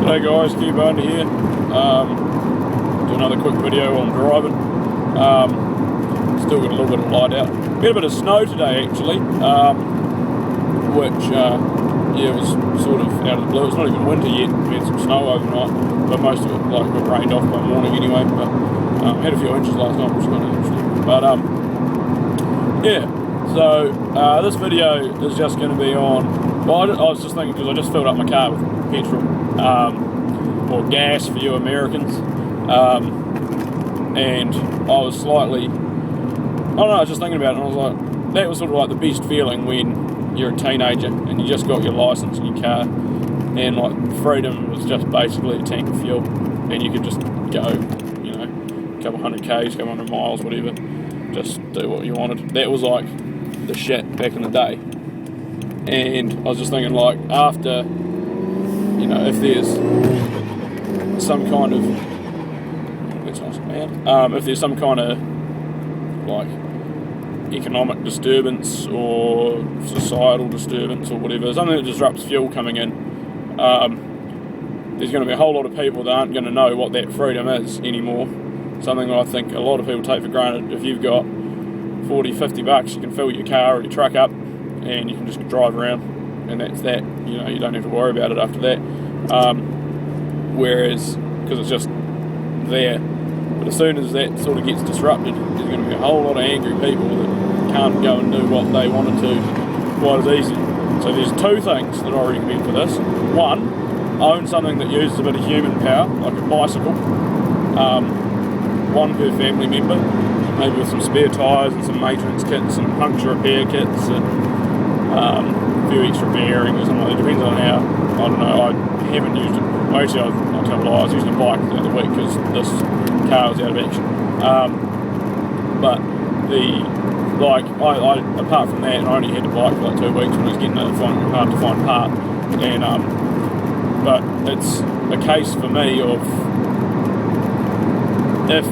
G'day guys, Q-Bone here. Do another quick video on driving. Still got a little bit of light out. We had a bit of snow today actually, which was sort of out of the blue. It's not even winter yet. We had some snow overnight, but most of it got rained off by morning anyway. But had a few inches last night, which was kind of interesting. But so this video is just going to be on. Well, I was just thinking because I just filled up my car with petrol, or gas for you Americans, and I was slightly, I don't know, I was just thinking about it and I was like, that was sort of like the best feeling when you're a teenager and you just got your license in your car and like freedom was just basically a tank of fuel and you could just go, you know, a couple hundred k's, couple hundred miles, whatever, just do what you wanted. That was like the shit back in the day. And I was just thinking, like, after, you know, if there's some kind of, that's nice and loud, if there's some kind of, like, economic disturbance or societal disturbance or whatever, something that disrupts fuel coming in, there's going to be a whole lot of people that aren't going to know what that freedom is anymore. Something that I think a lot of people take for granted. If you've got 40, 50 bucks, you can fill your car or your truck up and you can just drive around, and that's that. You know, you don't have to worry about it after that. Whereas, because it's just there. But as soon as that sort of gets disrupted, there's going to be a whole lot of angry people that can't go and do what they wanted to quite as easy. So there's two things that I recommend for this. One, own something that uses a bit of human power, like a bicycle. One per family member, maybe with some spare tyres and some maintenance kits and puncture repair kits and a few extra bearings or something like that. It depends on how, I don't know, I haven't used it. Actually, I'll tell a lie, I was using a bike the other week because this car was out of action. But I apart from that, I only had the bike for like 2 weeks when I was getting it, finding it hard to find part. And, but it's a case for me of, if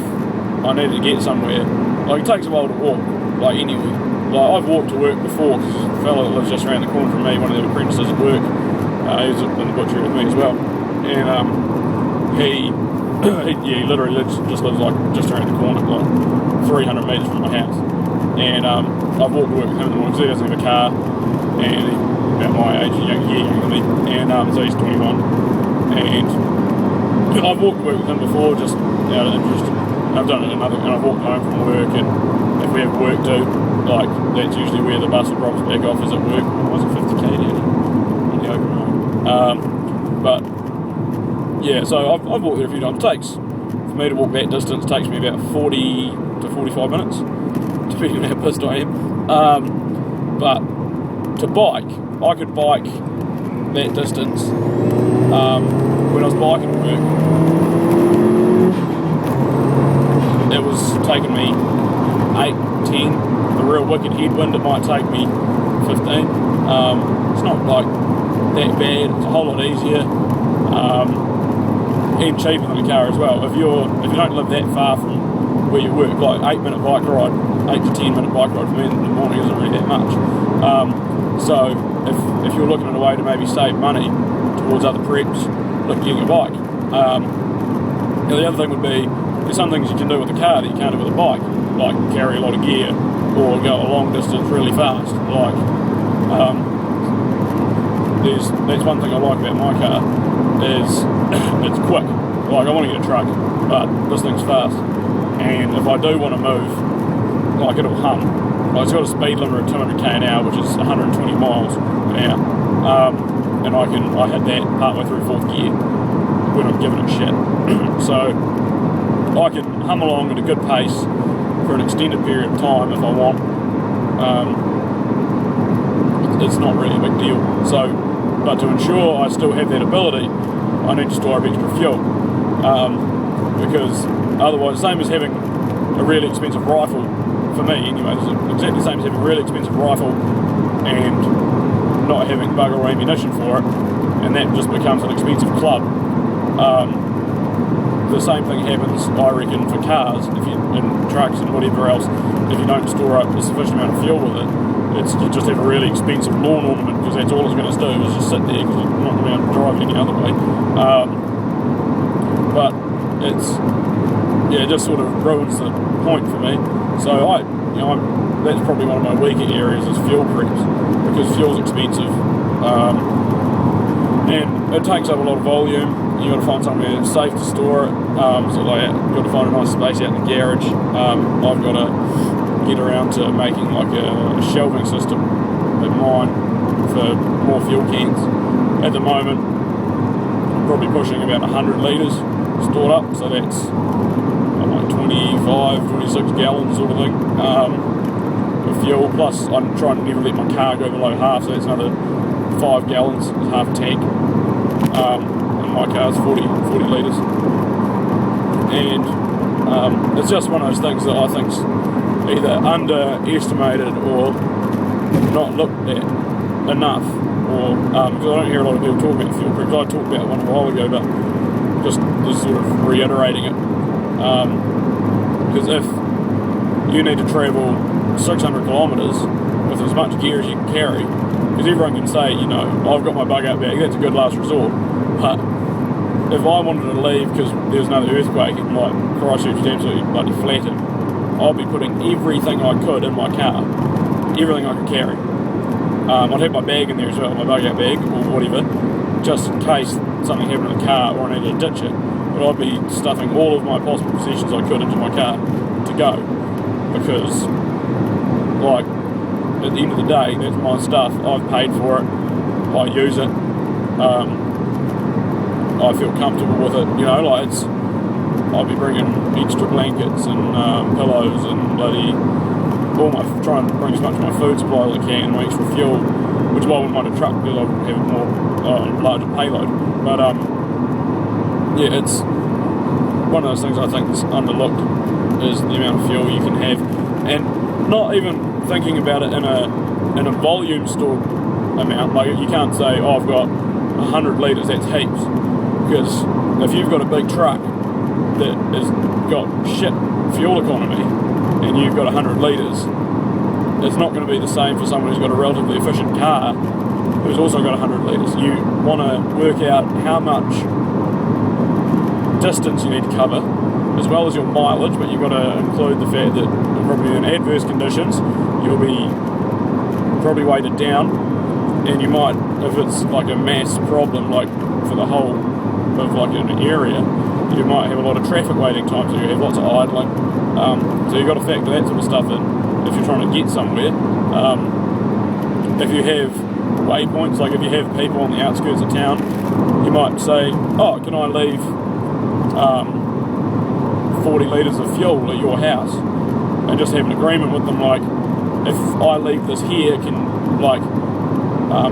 I needed to get somewhere, like it takes a while to walk, like anywhere. Like I've walked to work before because a fellow that lives just around the corner from me, one of the apprentices at work, he was in the butchery with me as well, and he literally just lives like just around the corner, like 300 metres from my house, and I've walked to work with him in the morning because he doesn't have a car, and he's about my age, younger than me, and so he's 21, and I've walked to work with him before just out of interest. I've done it and I've walked home from work, and if we have work due, like that's usually where the bus will drop us back off, is at work. Was it 50k down in the open road? But yeah, so I've walked there a few times. It takes, for me to walk that distance, takes me about 40 to 45 minutes, depending on how pissed I am. But to bike, I could bike that distance when I was biking to work. It was taking me 8, 10. The real wicked headwind, it might take me 15. It's not like that bad. It's a whole lot easier, and cheaper than a car as well. If you don't live that far from where you work, like 8-minute bike ride, 8 to 10-minute bike ride for me in the morning isn't really that much. So if you're looking at a way to maybe save money towards other preps, look at getting a bike. The other thing would be, there's some things you can do with a car that you can't do with a bike, like carry a lot of gear or go a long distance really fast. Like, that's one thing I like about my car, is it's quick. Like, I want to get a truck, but this thing's fast. And if I do want to move, like, it'll hum. Like, it's got a speed limit of 200k an hour, which is 120 miles an hour. And I hit that partway through 4th gear when I'm giving it shit. So I can hum along at a good pace for an extended period of time if I want. It's not really a big deal. So, but to ensure I still have that ability, I need to store up extra fuel. Because otherwise, same as having a really expensive rifle, for me anyway, it's exactly the same as having a really expensive rifle and not having bugger all ammunition for it, and that just becomes an expensive club. The same thing happens, I reckon, for cars, and trucks and whatever else. If you don't store up a sufficient amount of fuel with it, you just have a really expensive lawn ornament, because that's all it's going to do is just sit there, because it's not going to drive any other way. But it just sort of ruins the point for me. So that's probably one of my weaker areas is fuel creeps, because fuel's expensive, and it takes up a lot of volume. You got to find somewhere safe to store it. So like, you've got to find a nice space out in the garage. I've got to get around to making like a shelving system at mine for more fuel cans. At the moment, I'm probably pushing about 100 litres stored up, so that's like 25, 26 gallons sort of thing of fuel. Plus, I'm trying to never let my car go below half, so that's another 5 gallons, half a tank. And my car's 40 litres. And it's just one of those things that I think's either underestimated or not looked at enough, or because I don't hear a lot of people talking about fuel creeps. I talked about one a while ago, but just sort of reiterating it, because if you need to travel 600 kilometres with as much gear as you can carry, because everyone can say, I've got my bug out bag, that's a good last resort, but if I wanted to leave because there's another earthquake and like Christchurch is absolutely bloody flattened, I'll be putting everything I could in my car, everything I could carry. I'd have my bag in there as well, my bug out bag or whatever, just in case something happened in the car or I needed to ditch it. But I'd be stuffing all of my possible possessions I could into my car to go, because like at the end of the day, that's my stuff. I've paid for it, I use it, I feel comfortable with it, like it's, I'll be bringing extra blankets and pillows and bloody, try and bring as much of my food supply as I can, my extra fuel, which is why I wouldn't mind a truck, because I'll have a more larger payload. But it's one of those things I think is underlooked, is the amount of fuel you can have, and not even thinking about it in a volume stored amount. Like, you can't say, I've got 100 litres, that's heaps, because if you've got a big truck that has got shit fuel economy and you've got 100 litres, it's not going to be the same for someone who's got a relatively efficient car who's also got 100 litres. You want to work out how much distance you need to cover, as well as your mileage, but you've got to include the fact that probably in adverse conditions you'll be probably weighted down, and you might, if it's like a mass problem, like for the whole of like an area, you might have a lot of traffic waiting time, so you have lots of idling. So you've got to factor that sort of stuff in if you're trying to get somewhere. If you have waypoints, like if you have people on the outskirts of town, you might say, can I leave 40 litres of fuel at your house, and just have an agreement with them, like, if I leave this here, can, like,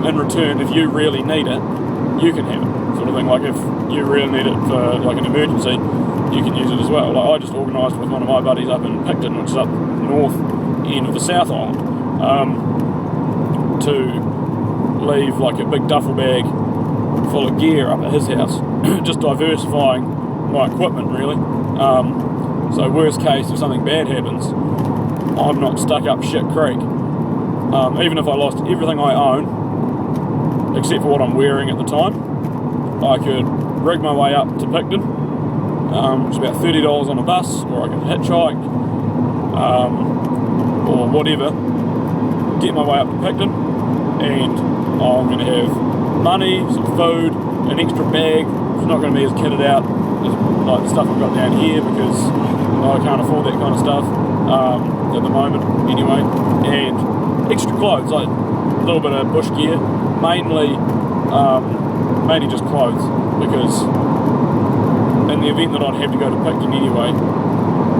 in return, if you really need it, you can have it, sort of thing. Like, if you really need it for like an emergency, you can use it as well. Like, I just organised with one of my buddies up in Picton, which is up north end of the South Island, to leave like a big duffel bag full of gear up at his house, just diversifying my equipment really. So worst case, if something bad happens, I'm not stuck up shit creek. Even if I lost everything I own, except for what I'm wearing at the time, I could rig my way up to Picton. It's about $30 on a bus, or I can hitchhike, or whatever, get my way up to Picton, and I'm going to have money, some food, an extra bag. It's not going to be as kitted out as like the stuff I've got down here, because I can't afford that kind of stuff at the moment anyway, and extra clothes, like a little bit of bush gear, mainly just clothes, because in the event that I'd have to go to Picton anyway,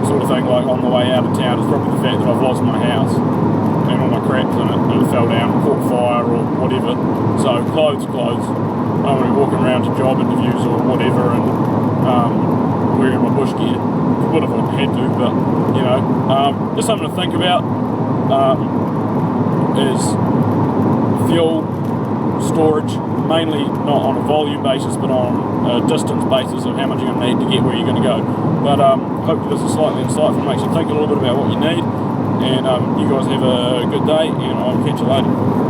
sort of thing, like on the way out of town, is probably the fact that I've lost my house and all my crap's in it, and it fell down, caught fire or whatever. So clothes. I don't want to be walking around to job interviews or whatever and wearing my bush gear. I would if I had to, but just something to think about. Is fuel storage, mainly not on a volume basis but on a distance basis of how much you're going to need to get where you're going to go. But hopefully this is slightly insightful, makes you think a little bit about what you need. and you guys have a good day, and I'll catch you later.